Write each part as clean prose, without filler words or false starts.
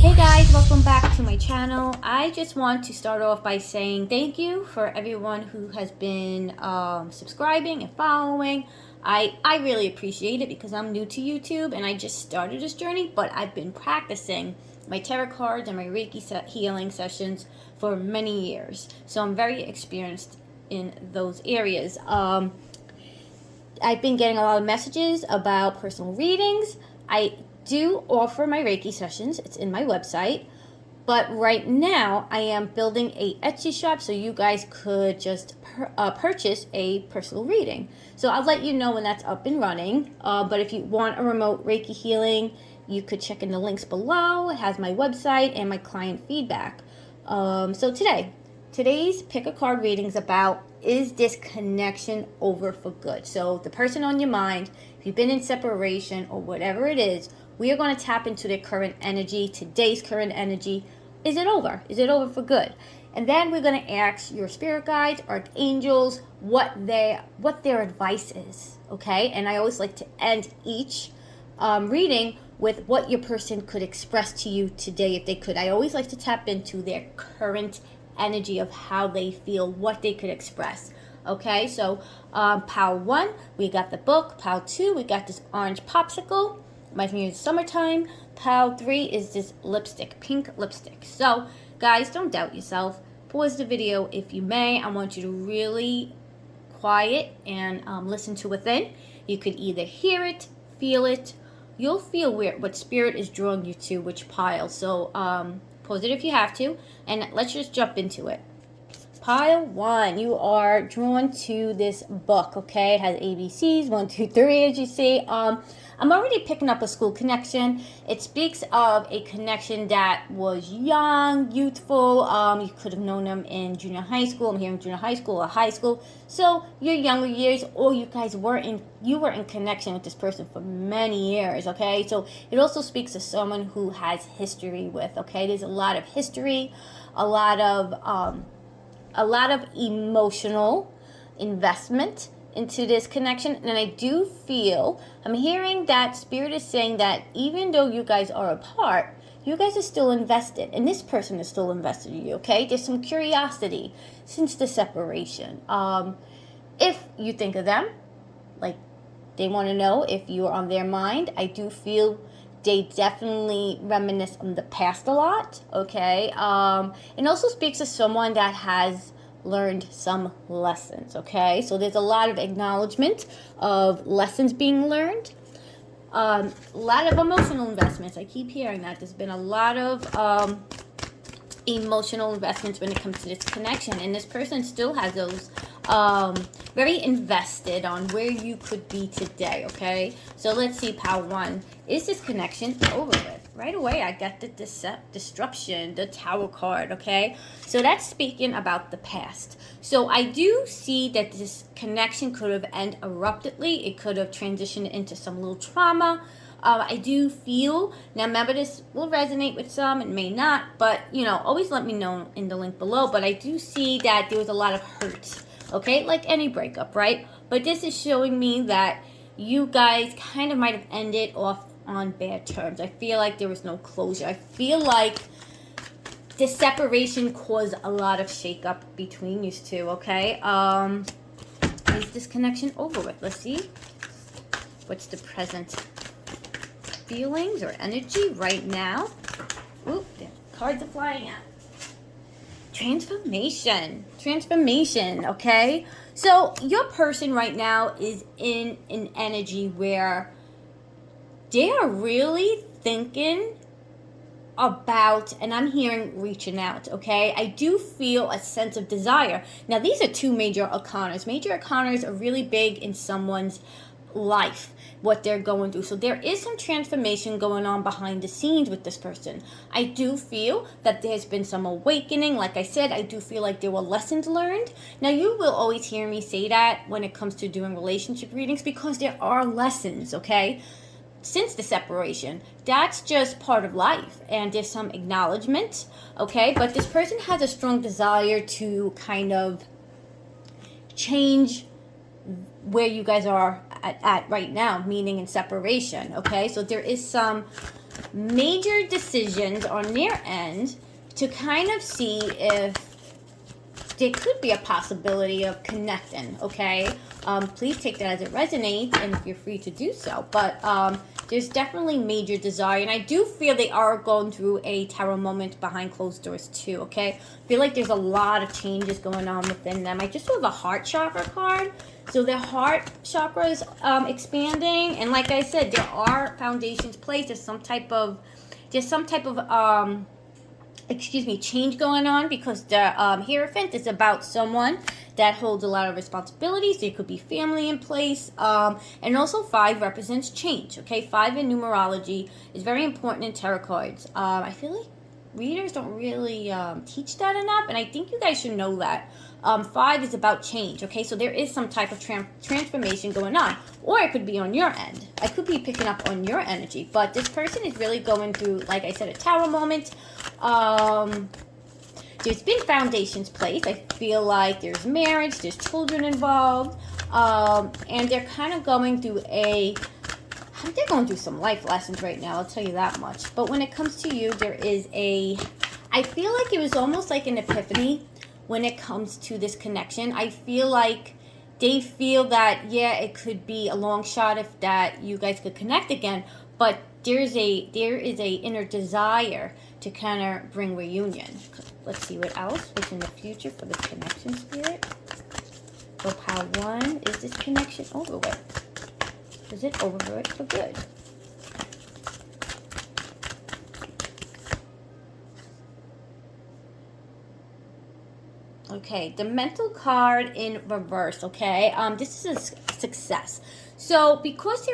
Hey guys, welcome back to my channel. I just want to start off by saying thank you for everyone who has been subscribing and following. I really appreciate it because I'm new to YouTube and I just started this journey, but I've been practicing my tarot cards and my Reiki healing sessions for many years. So I'm very experienced in those areas. I've been getting a lot of messages about personal readings. I do offer my Reiki sessions. It's in my website. But right now, I am building a Etsy shop so you guys could just purchase a personal reading. So I'll let you know when that's up and running. But if you want a remote Reiki healing, you could check in the links below. It has my website and my client feedback. So today's pick a card reading is about, is this connection over for good? So the person on your mind, if you've been in separation or whatever it is, we are going to tap into their current energy, today's current energy. Is it over? Is it over for good? And then we're going to ask your spirit guides, archangels, what their advice is, okay? And I always like to end each reading with what your person could express to you today if they could. I always like to tap into their current energy of how they feel, what they could express. Okay, so pile 1, we got the book. Pile 2, we got this orange popsicle. Reminds me of summertime. Pile 3 is this lipstick, pink lipstick. So, guys, don't doubt yourself. Pause the video if you may. I want you to really quiet and listen to within. You could either hear it, feel it. You'll feel what spirit is drawing you to, which pile. So, pause it if you have to, and let's just jump into it. Pile 1, you are drawn to this book, okay? It has ABCs, 1, 2, 3, as you see. I'm already picking up a school connection. It speaks of a connection that was young, youthful. You could have known them in junior high school. I'm hearing junior high school or high school. So your younger years, or you guys were in connection with this person for many years, okay? So it also speaks of someone who has history with, okay? There's a lot of history, a lot of emotional investment into this connection. And I do feel, I'm hearing that spirit is saying that even though you guys are apart, you guys are still invested, and this person is still invested in you, okay? There's some curiosity since the separation. If you think of them, like they want to know if you are on their mind, I do feel they definitely reminisce on the past a lot, okay? It also speaks to someone that has learned some lessons, okay? So there's a lot of acknowledgement of lessons being learned. A lot of emotional investments. I keep hearing that. There's been a lot of emotional investments when it comes to this connection, and this person still has those very invested on where you could be today, okay? So let's see, pile 1. Is this connection over with? Right away, I got the disruption, the Tower card, okay? So that's speaking about the past. So I do see that this connection could have ended abruptly. It could have transitioned into some little trauma. I do feel, now remember, this will resonate with some and may not, but, you know, always let me know in the link below. But I do see that there was a lot of hurt, okay? Like any breakup, right? But this is showing me that you guys kind of might have ended off on bad terms. I feel like there was no closure. I feel like the separation caused a lot of shakeup between you two, okay? Is this connection over with? Let's see. What's the present feelings or energy right now? Oop, the cards are flying out. Transformation, okay? So your person right now is in an energy where they are really thinking about, and I'm hearing reaching out, okay? I do feel a sense of desire. Now, these are 2 major arcanas. Major arcanas are really big in someone's life, what they're going through. So there is some transformation going on behind the scenes with this person. I do feel that there's been some awakening. Like I said, I do feel like there were lessons learned. Now, you will always hear me say that when it comes to doing relationship readings, because there are lessons, okay? Since the separation, that's just part of life, and there's some acknowledgement, okay? But this person has a strong desire to kind of change where you guys are at right now, meaning in separation, okay? So there is some major decisions on their end to kind of see if there could be a possibility of connecting, okay? Please take that as it resonates, and if you're free to do so. But there's definitely major desire, and I do feel they are going through a tarot moment behind closed doors too, okay? I feel like there's a lot of changes going on within them. I just saw the heart chakra card. So their heart chakra is expanding, and like I said, there are foundations placed. There's some type of change going on, because the Hierophant is about someone that holds a lot of responsibilities. There could be family in place, and also 5 represents change, okay? 5 in numerology is very important in tarot cards. I feel like readers don't really teach that enough, and I think you guys should know that. 5 is about change, okay? So there is some type of transformation going on, or it could be on your end. I could be picking up on your energy, but this person is really going through, like I said, a tower moment. There's been foundations placed. I feel like there's marriage, there's children involved, and they're kind of going through they're going through some life lessons right now, I'll tell you that much. But when it comes to you, there is I feel like it was almost like an epiphany when it comes to this connection. I feel like they feel that, yeah, it could be a long shot if that you guys could connect again, but there is a inner desire to kind of bring reunion. Let's see what's in the future for this connection, Spirit. So pile 1, is this connection over with? Is it over with for good? Okay, the mental card in reverse, okay? This is a success. So because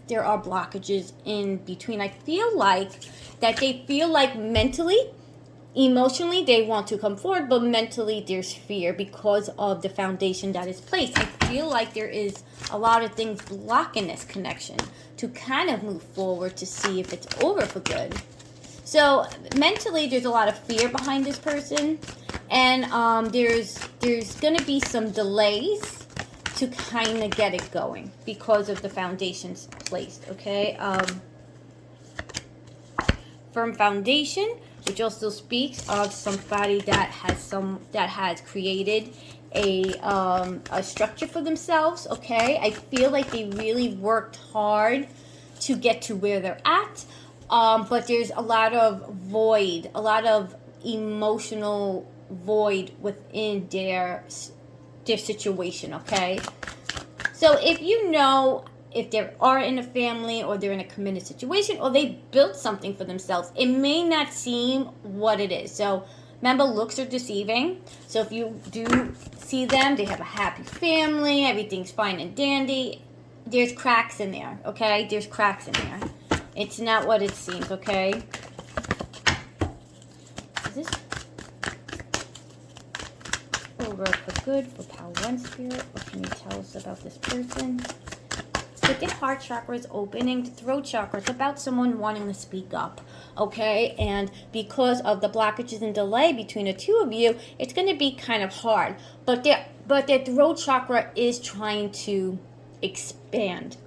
there are blockages in between, I feel like that they feel like mentally, emotionally, they want to come forward, but mentally there's fear because of the foundation that is placed. I feel like there is a lot of things blocking this connection to kind of move forward to see if it's over for good. So mentally, there's a lot of fear behind this person, and there's going to be some delays to kind of get it going because of the foundations placed, okay? Firm foundation, which also speaks of somebody that has created a structure for themselves, okay? I feel like they really worked hard to get to where they're at, but there's a lot of void, a lot of emotional void within their situation, okay? So if you know if they are in a family, or they're in a committed situation, or they built something for themselves, it may not seem what it is. So remember, looks are deceiving. So if you do see them, they have a happy family, everything's fine and dandy, there's cracks in there, okay? There's cracks in there. It's not what it seems, okay? Is this over for good for pile 1, Spirit? What can you tell us about this person? But the heart chakra is opening, the throat chakra, it's about someone wanting to speak up, okay? And because of the blockages and delay between the two of you, it's going to be kind of hard. But their throat chakra is trying to expand,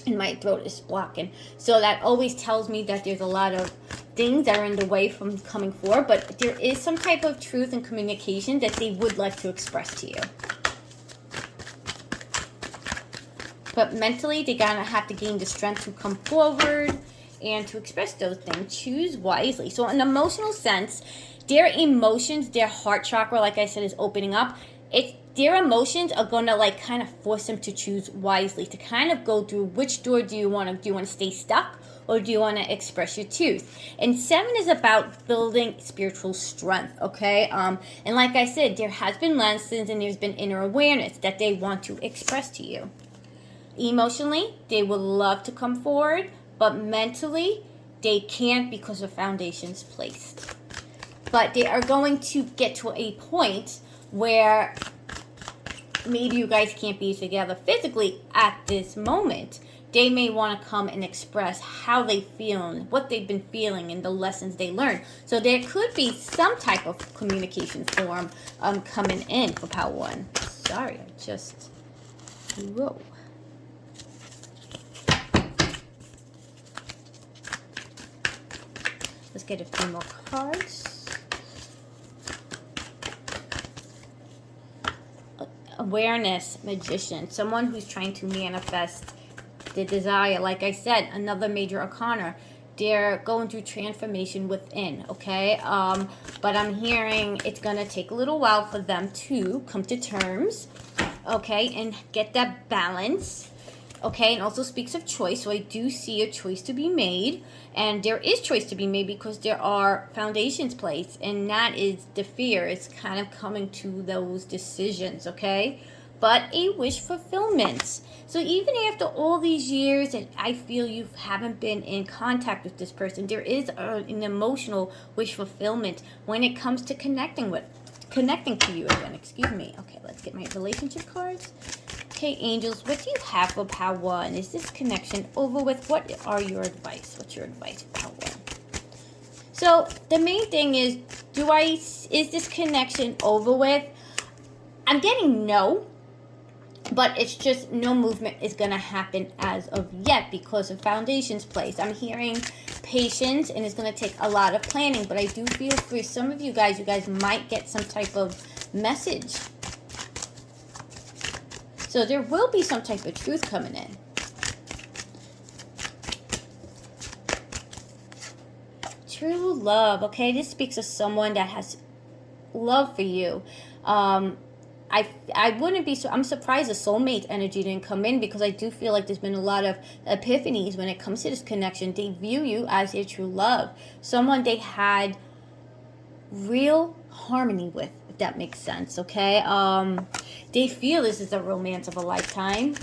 and my throat is blocking. So that always tells me that there's a lot of things that are in the way from coming forward, but there is some type of truth and communication that they would like to express to you. But mentally, they're going to have to gain the strength to come forward and to express those things. Choose wisely. So in an emotional sense, their emotions, their heart chakra, like I said, is opening up. Their emotions are going to like kind of force them to choose wisely, to kind of go through which door do you want to stay stuck, or do you want to express your truth? And 7 is about building spiritual strength, okay? And like I said, there has been lessons and there's been inner awareness that they want to express to you. Emotionally, they would love to come forward, but mentally, they can't because of foundations placed. But they are going to get to a point where maybe you guys can't be together physically at this moment. They may want to come and express how they feel and what they've been feeling and the lessons they learned. So there could be some type of communication form coming in for pile 1. Sorry, I just... Whoa. Let's get a few more cards. Awareness, Magician, someone who's trying to manifest the desire. Like I said, another major arcana. They're going through transformation within, okay? But I'm hearing it's going to take a little while for them to come to terms, okay, and get that balance, okay? And also speaks of choice, so I do see a choice to be made, and there is choice to be made because there are foundations placed, and that is the fear. It's kind of coming to those decisions, okay? But a wish fulfillment. So even after all these years that I feel you haven't been in contact with this person, there is an emotional wish fulfillment when it comes to connecting to you again. Excuse me. Okay, let's get my relationship cards. Okay, angels, what do you have for Power 1? Is this connection over with? What are your advice? What's your advice for Power 1? So the main thing is this connection over with? I'm getting no. But it's just no movement is going to happen as of yet because of foundations placed. I'm hearing patience, and it's going to take a lot of planning. But I do feel for some of you guys might get some type of message. So there will be some type of truth coming in. True love. Okay, this speaks of someone that has love for you. I wouldn't be so. I'm surprised the soulmate energy didn't come in because I do feel like there's been a lot of epiphanies when it comes to this connection. They view you as their true love, someone they had real harmony with, if that makes sense. Okay, they feel this is a romance of a lifetime,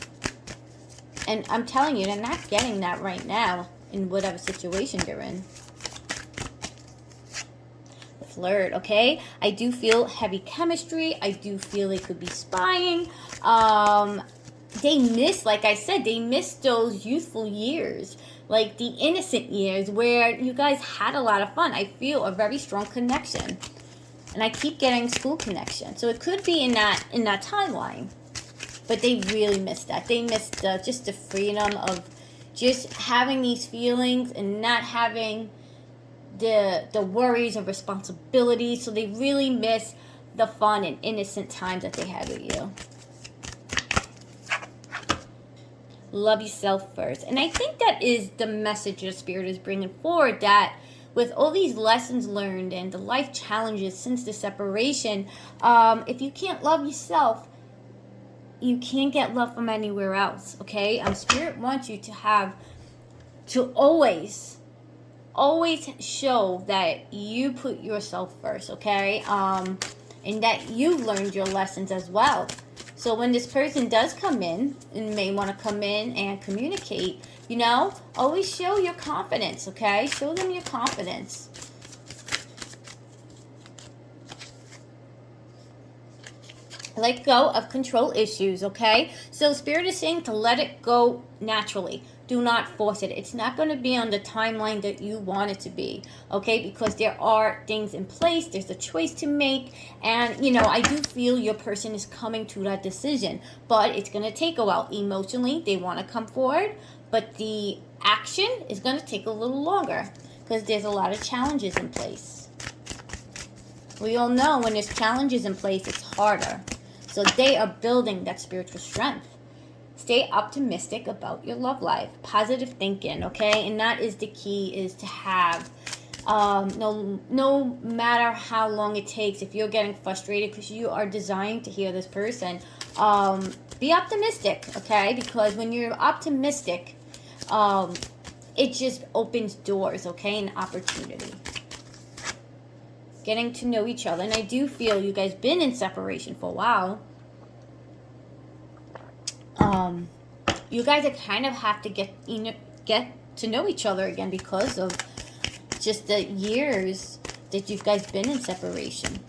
and I'm telling you, they're not getting that right now in whatever situation they're in. Flirt, okay? I do feel heavy chemistry. I do feel they could be spying. They miss, like I said, they miss those youthful years, like the innocent years where you guys had a lot of fun. I feel a very strong connection, and I keep getting school connection, so it could be in that timeline. But they really missed that. They missed just the freedom of just having these feelings and not having the worries and responsibilities. So they really miss the fun and innocent times that they had with you. Love yourself first. And I think that is the message your spirit is bringing forward, that with all these lessons learned and the life challenges since the separation, if you can't love yourself, you can't get love from anywhere else, okay? Spirit wants you to always show that you put yourself first, okay? And that you learned your lessons as well. So when this person does come in and may want to come in and communicate, always show your confidence, okay? Show them your confidence. Let go of control issues, okay? So Spirit is saying to let it go naturally. Do not force it. It's not going to be on the timeline that you want it to be, okay? Because there are things in place. There's a choice to make. And, I do feel your person is coming to that decision. But it's going to take a while. Emotionally, they want to come forward. But the action is going to take a little longer because there's a lot of challenges in place. We all know when there's challenges in place, it's harder. So they are building that spiritual strength. Stay optimistic about your love life. Positive thinking, okay? And that is the key, is to have, no matter how long it takes, if you're getting frustrated because you are designed to hear this person, be optimistic, okay? Because when you're optimistic, it just opens doors, okay? And opportunity. Getting to know each other. And I do feel you guys been in separation for a while. You guys kind of have to get to know each other again because of just the years that you guys been in separation.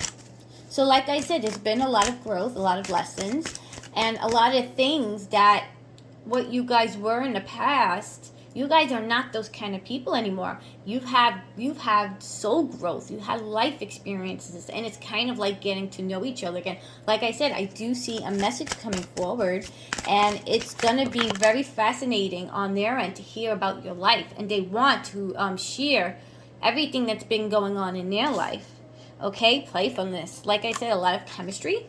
So like I said, there's been a lot of growth, a lot of lessons, and a lot of things that what you guys were in the past, you guys are not those kind of people anymore. You've had soul growth, you had life experiences, and it's kind of like getting to know each other again. Like I said, I do see a message coming forward, and it's going to be very fascinating on their end to hear about your life, and they want to share everything that's been going on in their life. Okay, playfulness. Like I said, a lot of chemistry.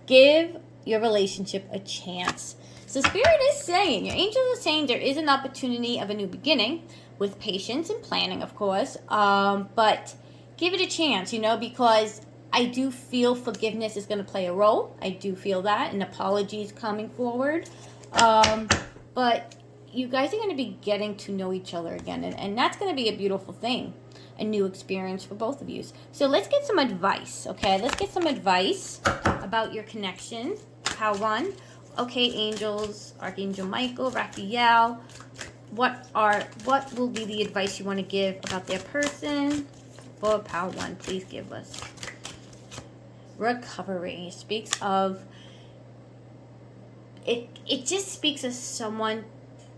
Give your relationship a chance. So Spirit is saying, your angels are saying there is an opportunity of a new beginning with patience and planning, of course. But give it a chance, because I do feel forgiveness is going to play a role. I do feel that, and apologies coming forward. But you guys are going to be getting to know each other again, and that's going to be a beautiful thing, a new experience for both of you. So let's get some advice, okay? Let's get some advice about your connection. Pile 1. Okay, angels, Archangel Michael, Raphael, what will be the advice you want to give about their person? For Pile 1, please give us. Recovery speaks of it just speaks of someone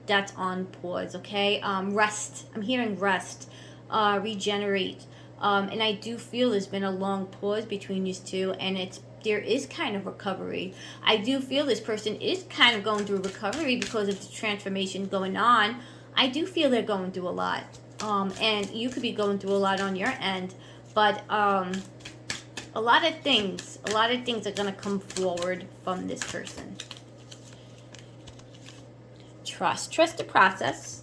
that's on pause, okay? Rest. I'm hearing rest, regenerate. And I do feel there's been a long pause between these two, and there is kind of recovery. I do feel this person is kind of going through recovery because of the transformation going on. I do feel they're going through a lot. And you could be going through a lot on your end, but a lot of things are going to come forward from this person. Trust the process.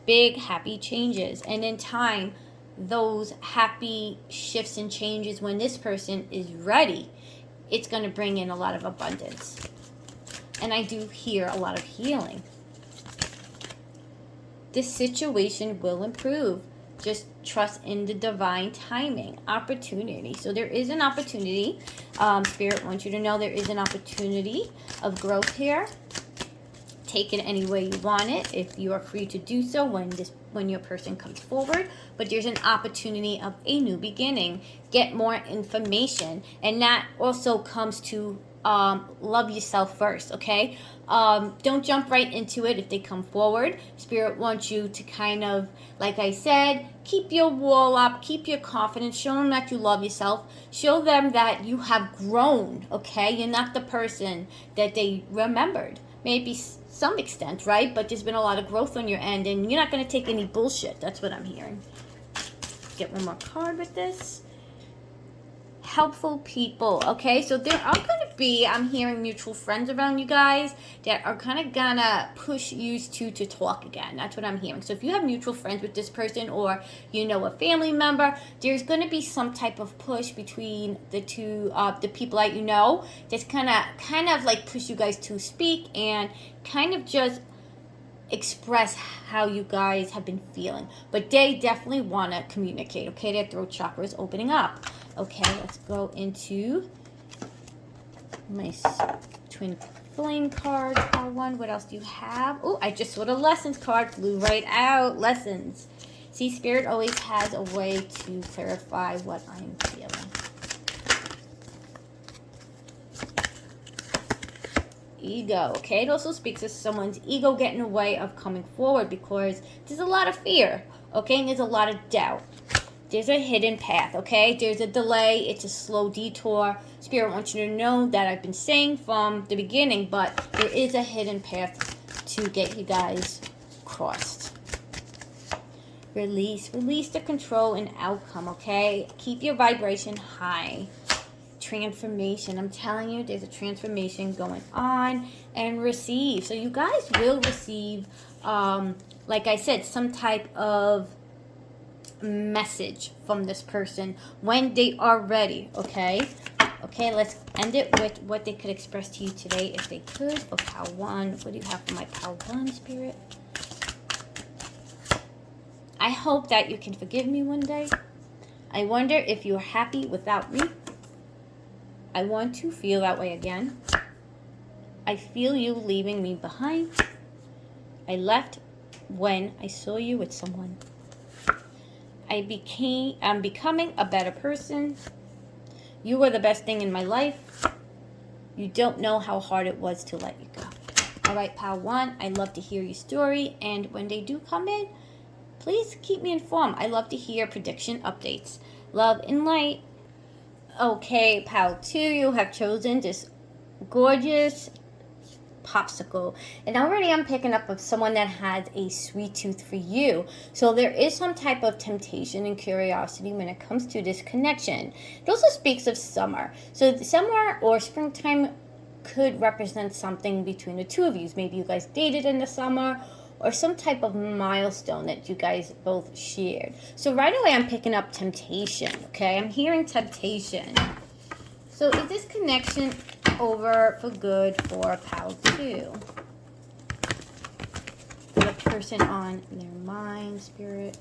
Big happy changes, and in time, those happy shifts and changes, when this person is ready, it's going to bring in a lot of abundance. And I do hear a lot of healing. This situation will improve. Just trust in the divine timing. Opportunity. So there is an opportunity. Spirit wants you to know there is an opportunity of growth here. Take it any way you want it, if you are free to do so when your person comes forward. But there's an opportunity of a new beginning. Get more information, and that also comes to love yourself first, okay? Don't jump right into it if they come forward. Spirit wants you to kind of, like I said, keep your wall up, keep your confidence, show them that you love yourself, show them that you have grown, okay? You're not the person that they remembered. Maybe some extent, right? But there's been a lot of growth on your end, and you're not going to take any bullshit. That's what I'm hearing. Get one more card with this. Helpful people, okay? So there are going to be, I'm hearing, mutual friends around you guys that are kind of gonna push you two to talk again. That's what I'm hearing. So if you have mutual friends with this person, or a family member, there's going to be some type of push between the two, the people that that's kind of like push you guys to speak and kind of just express how you guys have been feeling. But they definitely want to communicate, okay? Their throat chakra is opening up. Okay, let's go into my twin flame card. One. What else do you have? Oh, I just saw the lessons card. Flew right out. Lessons. See, Spirit always has a way to clarify what I'm feeling. Ego. Okay, it also speaks of someone's ego getting in the way of coming forward because there's a lot of fear. Okay, and there's a lot of doubt. There's a hidden path, okay? There's a delay. It's a slow detour. Spirit wants you to know that I've been saying from the beginning, but there is a hidden path to get you guys crossed. Release. Release the control and outcome, okay? Keep your vibration high. Transformation. I'm telling you, there's a transformation going on. And receive. So you guys will receive, like I said, some type of message from this person when they are ready, okay? Okay, let's end it with what they could express to you today if they could. For Pile 1, what do you have for my Pile 1, Spirit? I hope that you can forgive me one day. I wonder if you're happy without me. I want to feel that way again. I feel you leaving me behind. I left when I saw you with someone. I'm becoming a better person. You were the best thing in my life. You don't know how hard it was to let you go. All right, Pile 1, I love to hear your story. And when they do come in, please keep me informed. I love to hear prediction updates. Love and light. Okay, Pile 2, you have chosen this gorgeous popsicle. And already I'm picking up of someone that has a sweet tooth for you. So there is some type of temptation and curiosity when it comes to this connection. It also speaks of summer. So summer or springtime could represent something between the two of you. Maybe you guys dated in the summer, or some type of milestone that you guys both shared. So right away I'm picking up temptation, okay? I'm hearing temptation. So is this connection over for good for pal 2? For the person on their mind, spirit.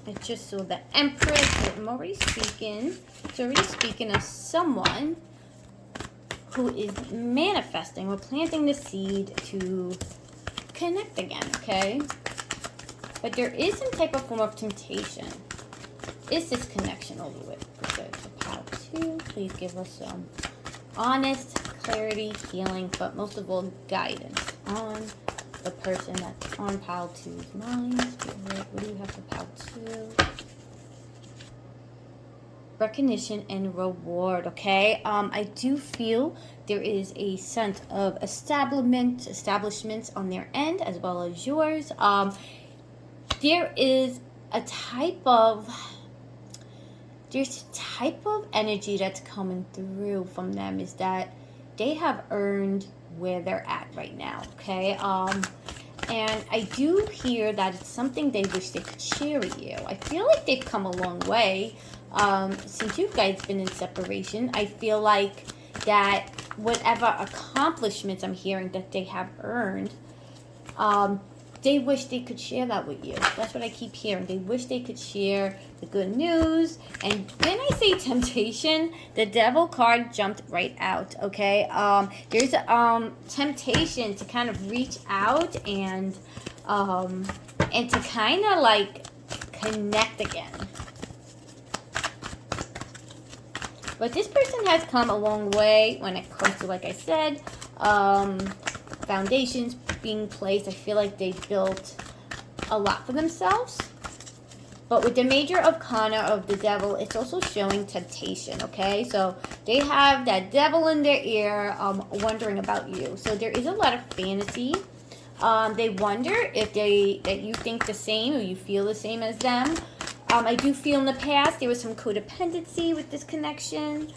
I just saw the Empress. I'm already speaking. It's already speaking of someone who is manifesting or planting the seed to connect again, okay? But there is some type of form of temptation. Is this connection over with? Good. For pile 2, please give us some honest clarity, healing, but most of all, guidance on the person that's on pile 2's mind. Spirit, what do you have for pile 2? Recognition and reward, okay? I do feel there is a sense of establishments on their end as well as yours. There is a type of energy that's coming through from them, is that they have earned where they're at right now, okay? And I do hear that it's something they wish they could share with you. I feel like they've come a long way. Since you guys been in separation, I feel like that whatever accomplishments I'm hearing that they have earned, they wish they could share that with you. That's what I keep hearing. They wish they could share the good news. And when I say temptation, the Devil card jumped right out, okay? There's temptation to kind of reach out and to kind of like connect again. But this person has come a long way when it comes to, like I said, foundations being placed. I feel like they built a lot for themselves. But with the major arcana of the Devil, it's also showing temptation, okay? So they have that devil in their ear wondering about you. So there is a lot of fantasy. They wonder if that you think the same or you feel the same as them. I do feel in the past there was some codependency with this connection.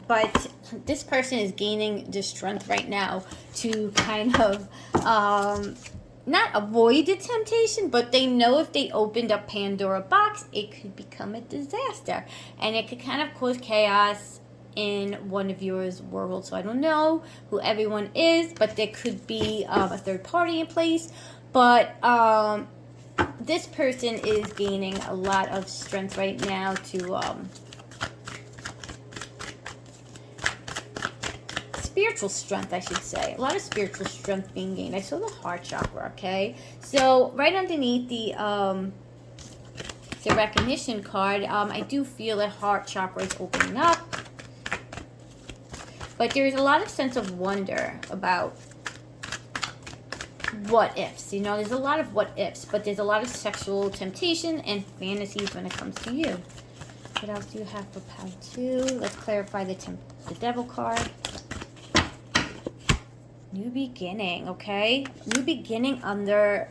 But this person is gaining the strength right now to kind of not avoid the temptation, but they know if they opened up Pandora box, it could become a disaster. And it could kind of cause chaos in one of yours worlds. So I don't know who everyone is, but there could be a third party in place. But this person is gaining a lot of strength right now to spiritual strength, I should say. A lot of spiritual strength being gained. I saw the heart chakra, okay? So right underneath the recognition card, I do feel that heart chakra is opening up. But there's a lot of sense of wonder about what ifs. You know, there's a lot of what ifs, but there's a lot of sexual temptation and fantasies when it comes to you. What else do you have for pile 2? Let's clarify the Devil card. New beginning, okay? New beginning under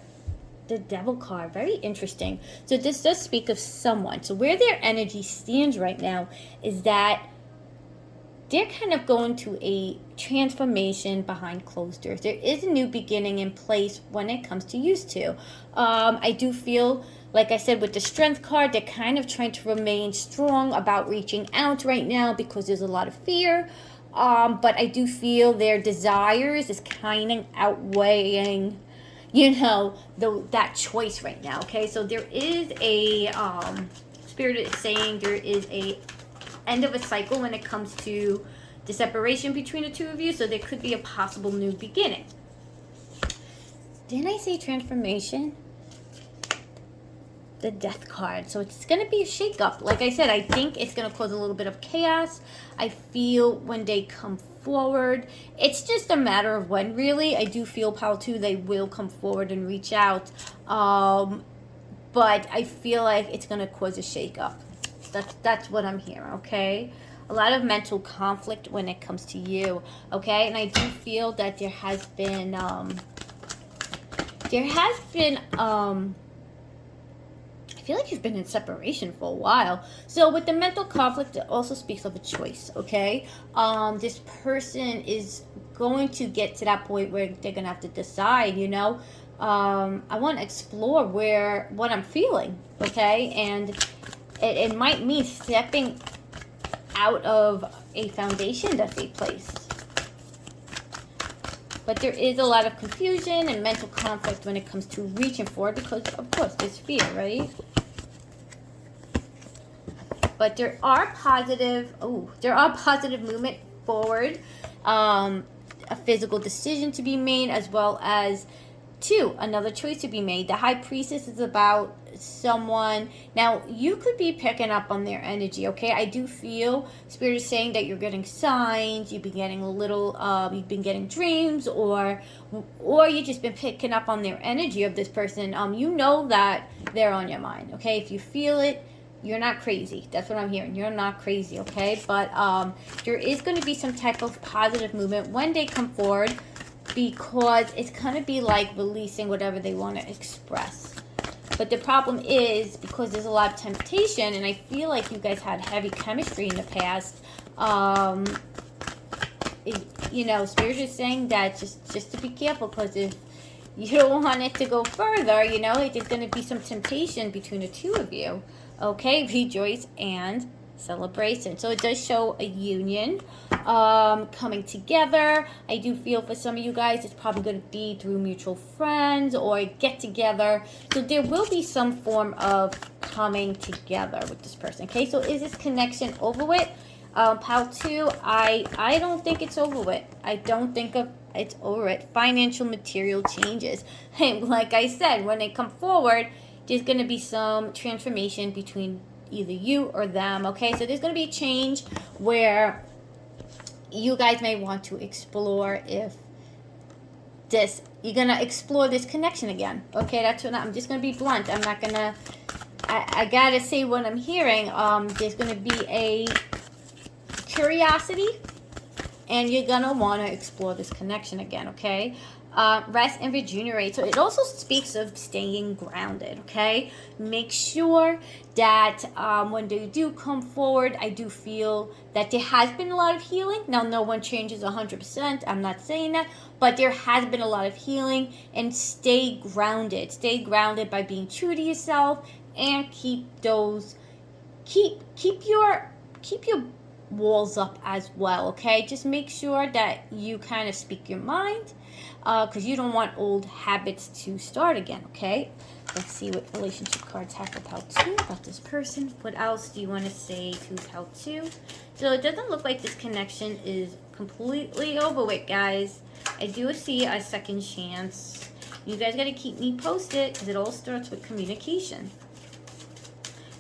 the Devil card. Very interesting. So this does speak of someone. So where their energy stands right now is that they're kind of going to a transformation behind closed doors. There is a new beginning in place when it comes to used to. I do feel, like I said, with the Strength card, they're kind of trying to remain strong about reaching out right now because there's a lot of fear. But I do feel their desires is kind of outweighing, you know, that choice right now, okay? So there is a, Spirit is saying there is a end of a cycle when it comes to the separation between the two of you, so there could be a possible new beginning. Didn't I say transformation? The Death card. So it's going to be a shakeup. Like I said, I think it's going to cause a little bit of chaos. I feel when they come forward, it's just a matter of when, really. I do feel pile 2, they will come forward and reach out. But I feel like it's going to cause a shakeup. That's what I'm hearing, okay? a lot of mental conflict when it comes to you, okay? And I do feel that there has been I feel like you've been in separation for a while. So with the mental conflict, it also speaks of a choice, okay? This person is going to get to that point where they're going to have to decide, you know? I want to explore what I'm feeling, okay? And it might mean stepping out of a foundation that they placed. But there is a lot of confusion and mental conflict when it comes to reaching forward because, of course, there's fear, right? But there are positive movement forward, a physical decision to be made, as well as another choice to be made. The High Priestess is about someone. Now, you could be picking up on their energy, okay? I do feel Spirit is saying that you're getting signs, you've been getting you've been getting dreams, or you've just been picking up on their energy of this person. You know that they're on your mind, okay? If you feel it, you're not crazy. That's what I'm hearing. You're not crazy, okay? But there is going to be some type of positive movement when they come forward, because it's going to be like releasing whatever they want to express. But the problem is, because there's a lot of temptation, and I feel like you guys had heavy chemistry in the past, you know, Spirit is saying that just to be careful, because if you don't want it to go further, you know, there's going to be some temptation between the two of you. Okay, rejoice and celebration. So it does show a union coming together. I do feel for some of you guys it's probably going to be through mutual friends or get together. So there will be some form of coming together with this person. Okay, so is this connection over with? Pile 2, I don't think it's over with. I don't think it's over with. Financial material changes. Hey, like I said, when they come forward, there's going to be some transformation between either you or them, okay? So there's going to be a change where you guys may want to explore you're going to explore this connection again, okay? That's what I'm just going to be blunt. I'm not going to, I got to say what I'm hearing. There's going to be a curiosity, and you're going to want to explore this connection again, okay? Rest and regenerate. So it also speaks of staying grounded, okay? Make sure that when they do come forward, I do feel that there has been a lot of healing. Now, no one changes 100%. I'm not saying that. But there has been a lot of healing. And stay grounded. Stay grounded by being true to yourself. And keep your walls up as well, okay? Just make sure that you kind of speak your mind, because you don't want old habits to start again, okay? Let's see what relationship cards have for Pile 2 about this person. What else do you want to say to Pile 2? So it doesn't look like this connection is completely over with, guys. I do see a second chance. You guys got to keep me posted, because it all starts with communication.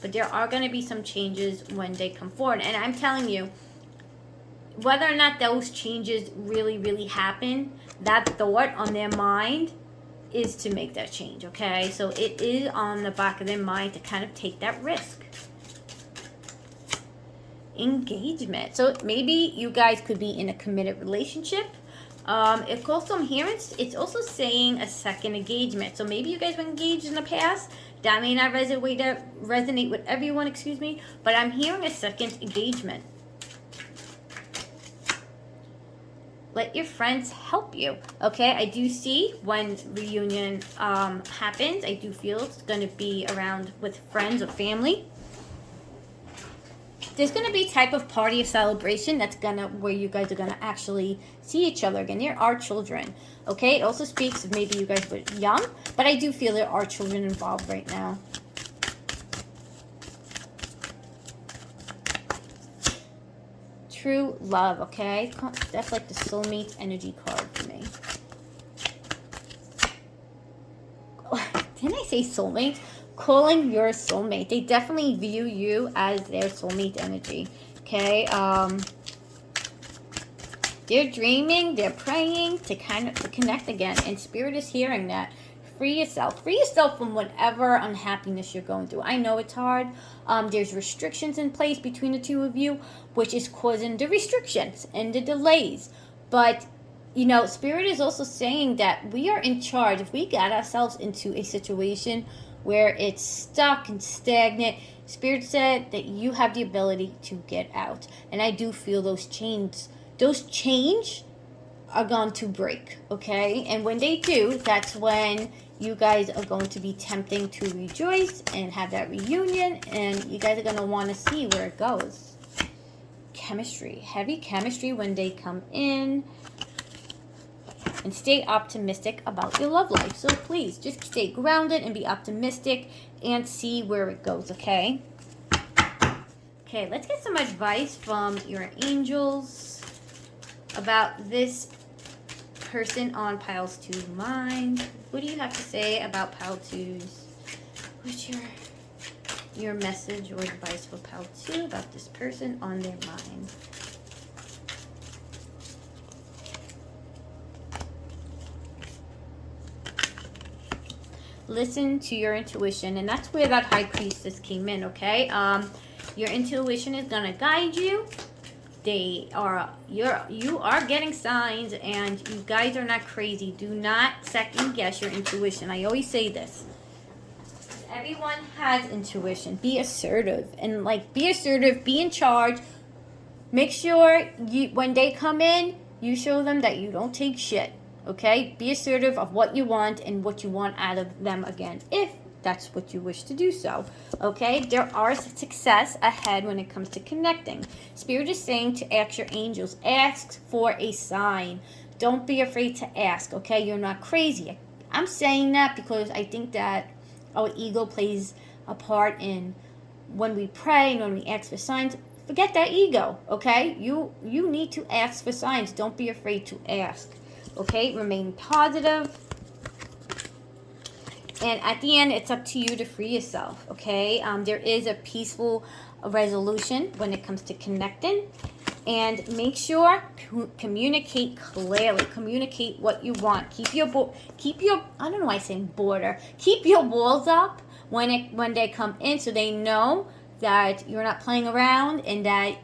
But there are going to be some changes when they come forward. And I'm telling you, whether or not those changes really, really happen, that thought on their mind is to make that change, okay? So it is on the back of their mind to kind of take that risk. Engagement. So maybe you guys could be in a committed relationship. It's also, I'm hearing, it's also saying a second engagement. So maybe you guys were engaged in the past. That may not resonate with everyone, but I'm hearing a second engagement. Let your friends help you, okay? I do see when reunion happens, I do feel it's going to be around with friends or family. There's going to be a type of party or celebration where you guys are going to actually see each other again. There are children, okay? It also speaks of maybe you guys were young, but I do feel there are children involved right now. True love, okay? That's like the soulmate energy card for me. Didn't I say soulmate? Calling your soulmate. They definitely view you as their soulmate energy, okay? They're dreaming, they're praying to connect again, and Spirit is hearing that. free yourself. Free yourself from whatever unhappiness you're going through. I know it's hard. There's restrictions in place between the two of you, which is causing the restrictions and the delays. But, Spirit is also saying that we are in charge. If we got ourselves into a situation where it's stuck and stagnant, Spirit said that you have the ability to get out. And I do feel those chains are going to break, okay? And when they do, that's when you guys are going to be tempting to rejoice and have that reunion, and you guys are going to want to see where it goes. Chemistry, heavy chemistry when they come in. And stay optimistic about your love life. So please, just stay grounded and be optimistic and see where it goes, okay? Okay, let's get some advice from your angels about this person on Pile 2 mind. What do you have to say about Pile 2's? What's your message or advice for Pile 2 about this person on their mind? Listen to your intuition, and that's where that High Priestess came in, okay? Your intuition is gonna guide you. You are getting signs, and you guys are not crazy. Do not second guess your intuition. I always say this. Everyone has intuition. Be assertive, and be assertive, be in charge. Make sure when they come in, you show them that you don't take shit. Okay, be assertive of what you want and what you want out of them again, if that's what you wish to do so. Okay, there are success ahead when it comes to connecting. Spirit is saying to ask your angels, ask for a sign. Don't be afraid to ask, okay? You're not crazy. I'm saying that because I think that our ego plays a part in when we pray and when we ask for signs. Forget that ego, okay? You need to ask for signs. Don't be afraid to ask. Okay, remain positive. And at the end, it's up to you to free yourself, okay? There is a peaceful resolution when it comes to connecting. And make sure communicate clearly. Communicate what you want. Keep your I don't know why I'm saying border. Keep your walls up when they come in, so they know that you're not playing around, and that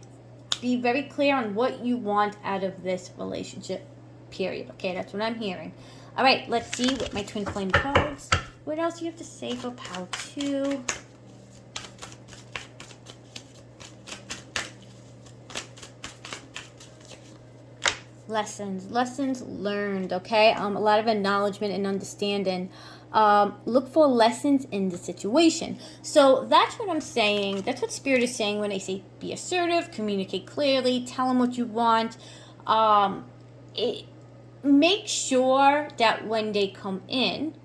be very clear on what you want out of this relationship. Period. Okay, that's what I'm hearing. All right, let's see with my twin flame cards. What else do you have to say for Pile 2? Lessons learned, okay? A lot of acknowledgement and understanding. Look for lessons in the situation. So that's what I'm saying. That's what Spirit is saying when they say be assertive, communicate clearly, tell them what you want. Make sure that when they come in,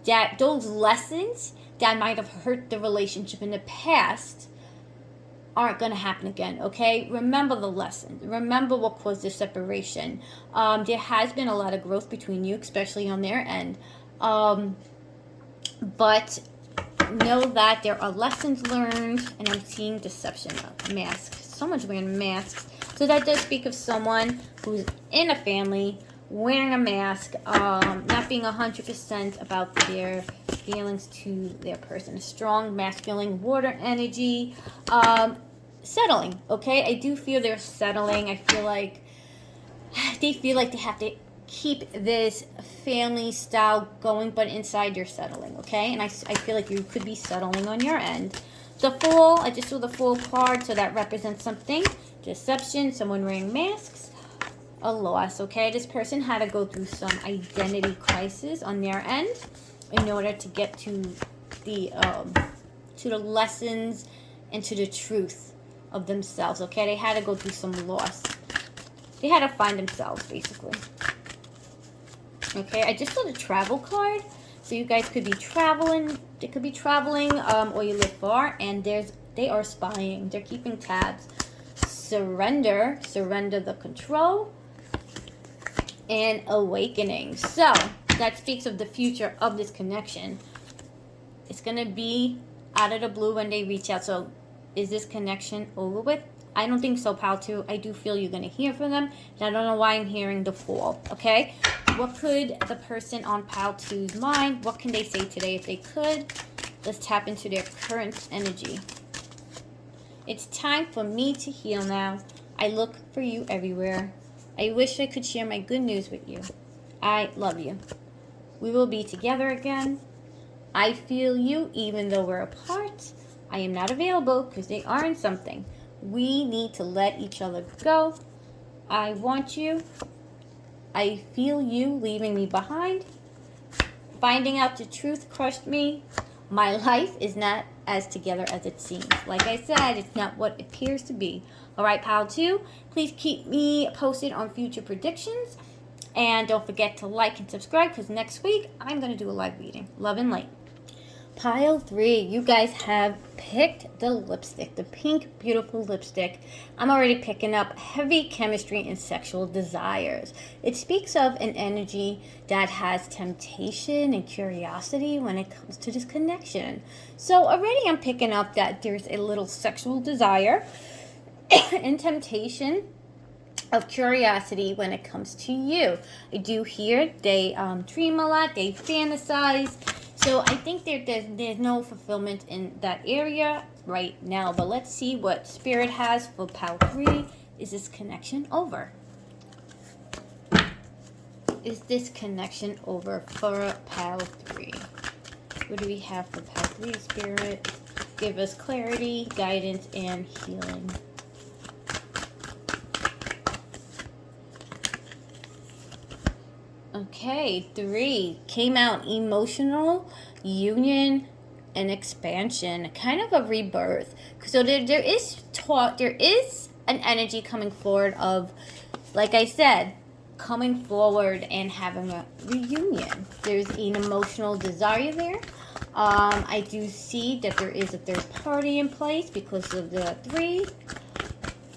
that those lessons that might have hurt the relationship in the past aren't going to happen again, okay? Remember the lesson. Remember what caused the separation. There has been a lot of growth between you, especially on their end. But know that there are lessons learned, and I'm seeing deception of masks. Someone's wearing masks. So that does speak of someone who's in a family wearing a mask, not being 100% about their feelings to their person. A strong masculine water energy, settling, okay? I do feel they're settling. I feel like they have to keep this family style going, but inside you're settling, okay? And I feel like you could be settling on your end. The Fool, I just saw the Fool card, so that represents something. Deception, someone wearing masks. A loss, okay? This person had to go through some identity crisis on their end in order to get to the lessons and to the truth of themselves, okay? They had to go through some loss. They had to find themselves, basically. Okay, I just saw the travel card. So you guys could be traveling. They could be traveling, or you live far, and they are spying. They're keeping tabs. Surrender the control. And awakening. So that speaks of the future of this connection. It's going to be out of the blue when they reach out. So is this connection over with? I don't think so, Pile 2. I do feel you're going to hear from them. And I don't know why I'm hearing the Fool. Okay? What could the person on pile 2's mind, what can they say today if they could? Let's tap into their current energy. It's time for me to heal now. I look for you everywhere. I wish I could share my good news with you. I love you. We will be together again. I feel you even though we're apart. I am not available because they aren't something. We need to let each other go. I want you. I feel you leaving me behind. Finding out the truth crushed me. My life is not as together as it seems. Like I said, it's not what it appears to be. All right, pile 2, please keep me posted on future predictions. And don't forget to like and subscribe because next week I'm going to do a live reading. Love and light. Pile 3, you guys have picked the lipstick, the pink, beautiful lipstick. I'm already picking up heavy chemistry and sexual desires. It speaks of an energy that has temptation and curiosity when it comes to this connection. So already I'm picking up that there's a little sexual desire and temptation of curiosity when it comes to you. I do hear they dream a lot, they fantasize. So I think there's no fulfillment in that area right now. But let's see what Spirit has for pile 3. Is this connection over? Is this connection over for pile 3? What do we have for pile 3, Spirit? Give us clarity, guidance, and healing. Okay, 3 came out emotional, union, and expansion, kind of a rebirth. So there is an energy coming forward of, like I said, coming forward and having a reunion. There's an emotional desire there. I do see that there is a third party in place because of the 3.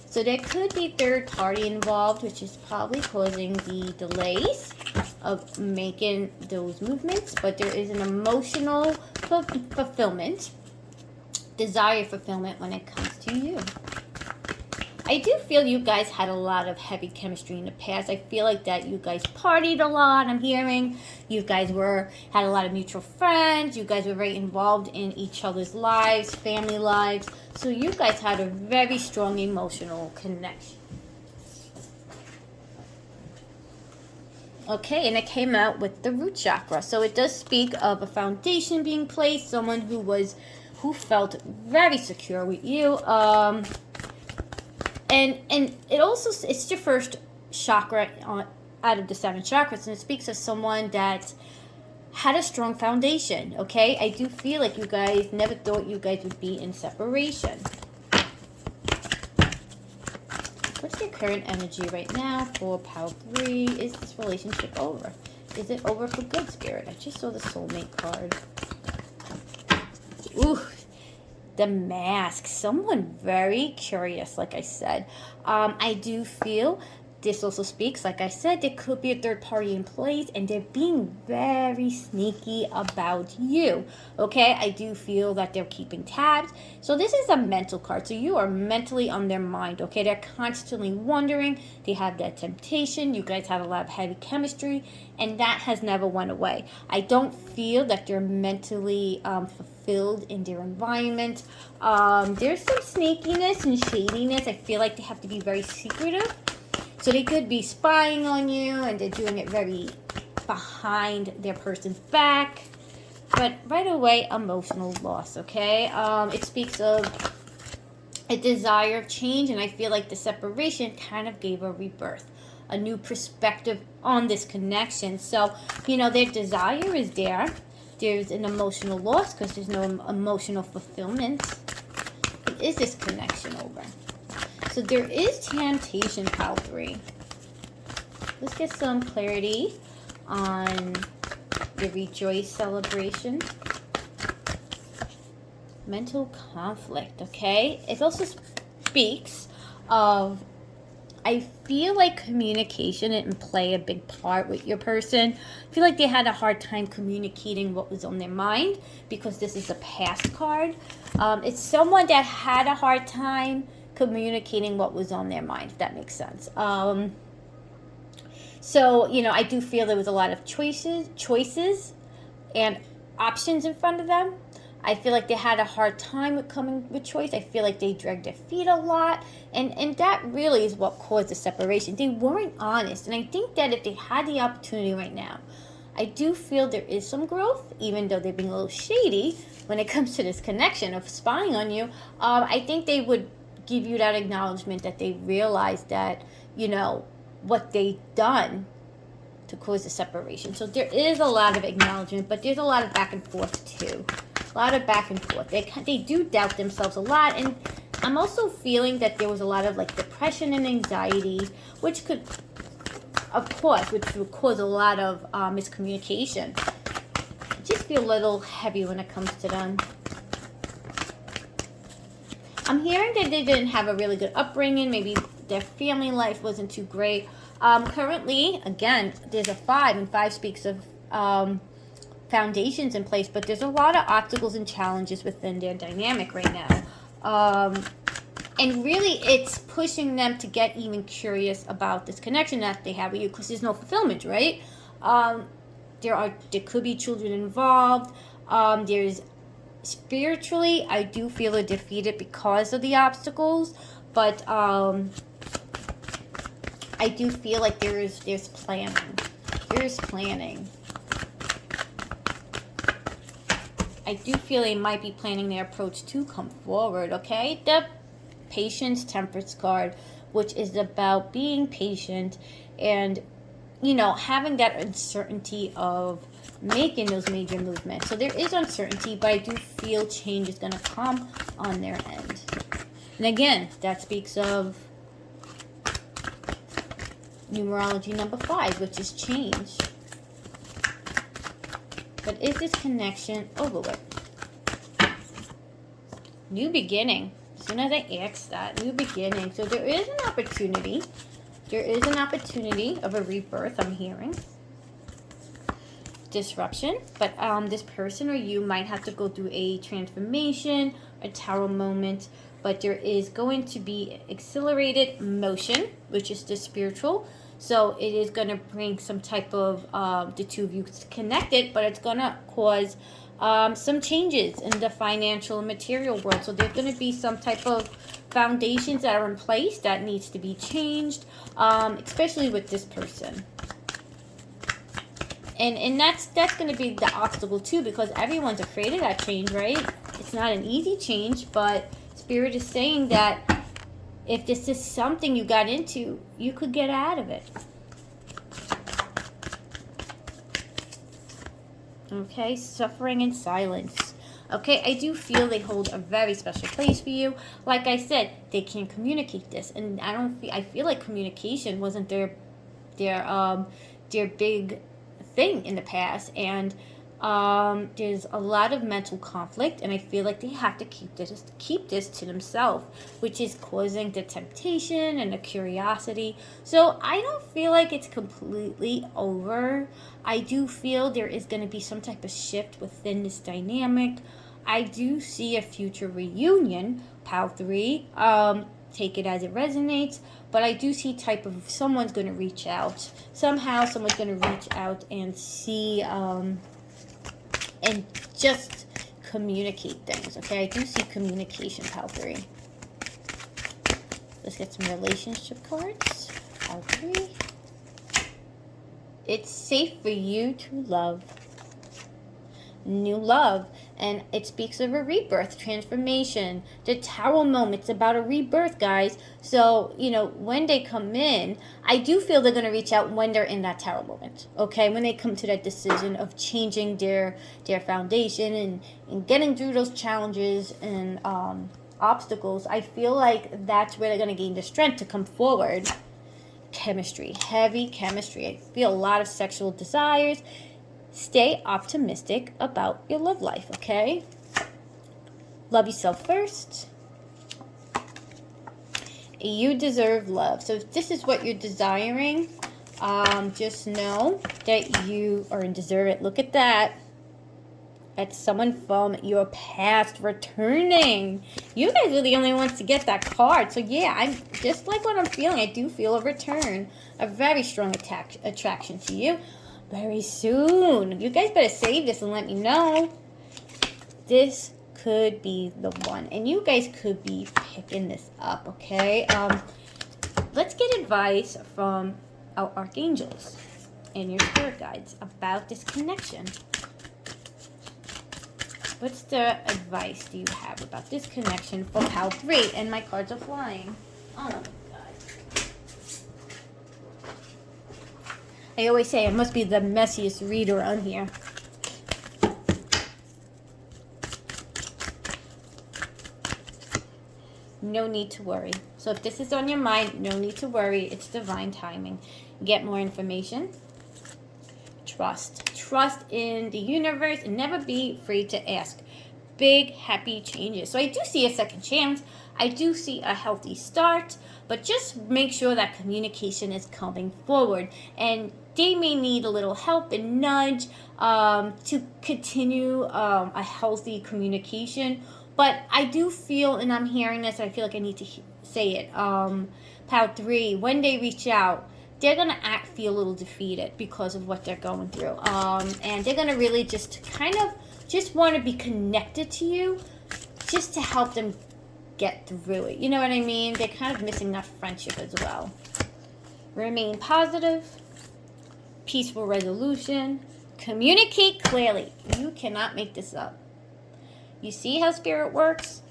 So there could be third party involved, which is probably causing the delays of making those movements. But there is an emotional fulfillment, desire fulfillment when it comes to you. I do feel you guys had a lot of heavy chemistry in the past. I feel like that you guys partied a lot. I'm hearing you guys had a lot of mutual friends. You guys were very involved in each other's lives, family lives. So you guys had a very strong emotional connection. Okay, and it came out with the root chakra. So it does speak of a foundation being placed, someone who felt very secure with you. And it also, it's your first chakra out of the 7 chakras, and it speaks of someone that had a strong foundation, okay? I do feel like you guys never thought you guys would be in separation. What's your current energy right now for pile 3? Is this relationship over? Is it over for good, Spirit? I just saw the soulmate card. Ooh. The mask. Someone very curious, like I said. I do feel this also speaks, like I said, there could be a third party in place and they're being very sneaky about you. Okay, I do feel that they're keeping tabs. So this is a mental card. So you are mentally on their mind. Okay, they're constantly wondering. They have that temptation. You guys had a lot of heavy chemistry and that has never went away. I don't feel that they're mentally fulfilled in their environment. There's some sneakiness and shadiness. I feel like they have to be very secretive. So they could be spying on you and they're doing it very behind their person's back. But right away, emotional loss, okay? It speaks of a desire of change, and I feel like the separation kind of gave a rebirth, a new perspective on this connection. So, their desire is there. There's an emotional loss because there's no emotional fulfillment. Is this connection over? So there is temptation, pile 3. Let's get some clarity on the rejoice celebration. Mental conflict, okay? It also speaks of, I feel like communication didn't play a big part with your person. I feel like they had a hard time communicating what was on their mind because this is a past card. It's someone that had a hard time communicating what was on their mind, if that makes sense. So, I do feel there was a lot of choices and options in front of them. I feel like they had a hard time with coming with choice. I feel like they dragged their feet a lot. And that really is what caused the separation. They weren't honest. And I think that if they had the opportunity right now, I do feel there is some growth, even though they're being a little shady when it comes to this connection of spying on you. I think they would give you that acknowledgement that they realize that, what they done to cause the separation. So there is a lot of acknowledgement, but there's a lot of back and forth too. A lot of back and forth. They do doubt themselves a lot, and I'm also feeling that there was a lot of like depression and anxiety, which could, of course, which would cause a lot of miscommunication. I just feel a little heavy when it comes to them. I'm hearing that they didn't have a really good upbringing. Maybe their family life wasn't too great. Currently, again, there's a 5, and 5 speaks of foundations in place, but there's a lot of obstacles and challenges within their dynamic right now. And really, it's pushing them to get even curious about this connection that they have with you, because there's no fulfillment, right? There could be children involved. There's spiritually, I do feel they're defeated because of the obstacles, but I do feel like there's planning. There's planning. I do feel they might be planning their approach to come forward, okay? The Patience Temperance card, which is about being patient and, having that uncertainty of making those major movements. So there is uncertainty, but I do feel change is going to come on their end. And again, that speaks of numerology number 5, which is change. But is this connection over with? New beginning. As soon as I ask that, new beginning. So there is an opportunity. There is an opportunity of a rebirth, I'm hearing. Disruption. But this person or you might have to go through a transformation, a tarot moment. But there is going to be accelerated motion, which is the spiritual. So it is going to bring some type of, the two of you connected, but it's going to cause some changes in the financial and material world. So there's going to be some type of foundations that are in place that needs to be changed, especially with this person. And that's going to be the obstacle too, because everyone's afraid of that change, right? It's not an easy change, but Spirit is saying that if this is something you got into, you could get out of it. Okay, suffering in silence. Okay, I do feel they hold a very special place for you. Like I said, they can't communicate this, and I feel like communication wasn't their big thing in the past, and there's a lot of mental conflict, and I feel like they have to keep this to themselves, which is causing the temptation and the curiosity. So I don't feel like it's completely over. I do feel there is going to be some type of shift within this dynamic. I do see a future reunion, Pile 3. Take it as it resonates, but I do see type of someone's going to reach out. Somehow someone's going to reach out and see, and just communicate things, okay? I do see communication, Pile 3. Let's get some relationship cards. Pile 3. It's safe for you to love. New love. And it speaks of a rebirth, transformation. The Tower moment, it's about a rebirth, guys. So, when they come in, I do feel they're going to reach out when they're in that Tower moment. Okay, when they come to that decision of changing their foundation and getting through those challenges and obstacles, I feel like that's where they're going to gain the strength to come forward. Chemistry, heavy chemistry. I feel a lot of sexual desires. Stay optimistic about your love life, okay? Love yourself first. You deserve love. So if this is what you're desiring, just know that you are in deserve it. Look at that. That's someone from your past returning. You guys are the only ones to get that card. So yeah, I'm just like what I'm feeling. I do feel a return. A very strong attraction to you. Very soon. You guys better save this and let me know. This could be the one. And you guys could be picking this up, okay? Let's get advice from our archangels and your spirit guides about this connection. What's the advice do you have about this connection for pile 3? And my cards are flying. Oh my god. I always say I must be the messiest reader on here. No need to worry. So if this is on your mind, no need to worry. It's divine timing. Get more information. Trust. Trust in the universe and never be afraid to ask. Big, happy changes. So I do see a second chance. I do see a healthy start. But just make sure that communication is coming forward. And they may need a little help and nudge to continue a healthy communication. But I do feel, and I'm hearing this, I feel like I need to say it. Pile 3, when they reach out, they're going to feel a little defeated because of what they're going through. And they're going to really just kind of just want to be connected to you just to help them get through it. You know what I mean? They're kind of missing that friendship as well. Remain positive. Peaceful resolution. Communicate clearly. You cannot make this up. You see how spirit works?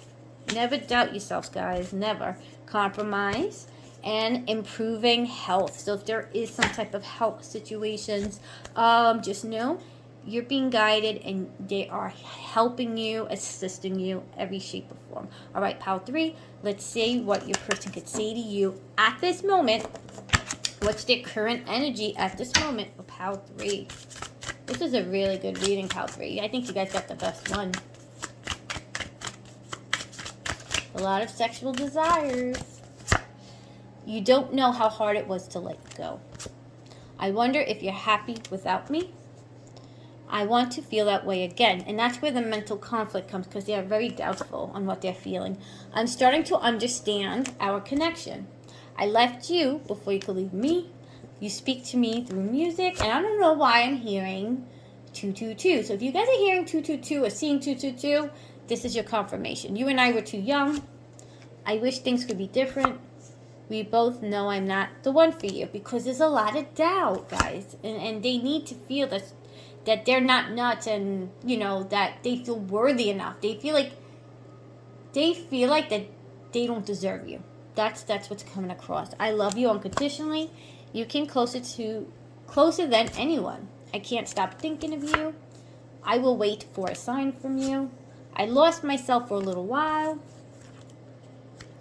Never doubt yourselves, guys. Never. Compromise. And improving health. So if there is some type of health situations, just know you're being guided and they are helping you, assisting you, every shape or form. All right, pile 3, let's see what your person could say to you at this moment. What's their current energy at this moment for pile 3? This is a really good reading, pile 3. I think you guys got the best one. A lot of sexual desires. You don't know how hard it was to let go. I wonder if you're happy without me. I want to feel that way again. And that's where the mental conflict comes because they are very doubtful on what they're feeling. I'm starting to understand our connection. I left you before you could leave me. You speak to me through music. And I don't know why I'm hearing 222. So if you guys are hearing 222 or seeing 222, this is your confirmation. You and I were too young. I wish things could be different. We both know I'm not the one for you because there's a lot of doubt, guys. And they need to feel that they're not nuts and, you know, that they feel worthy enough. They feel like that they don't deserve you. That's what's coming across. I love you unconditionally. You came closer than anyone. I can't stop thinking of you. I will wait for a sign from you. I lost myself for a little while.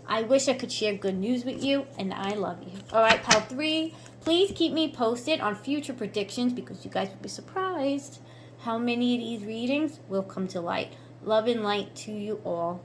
I wish I could share good news with you, and I love you. All right, pile 3, please keep me posted on future predictions because you guys will be surprised how many of these readings will come to light. Love and light to you all.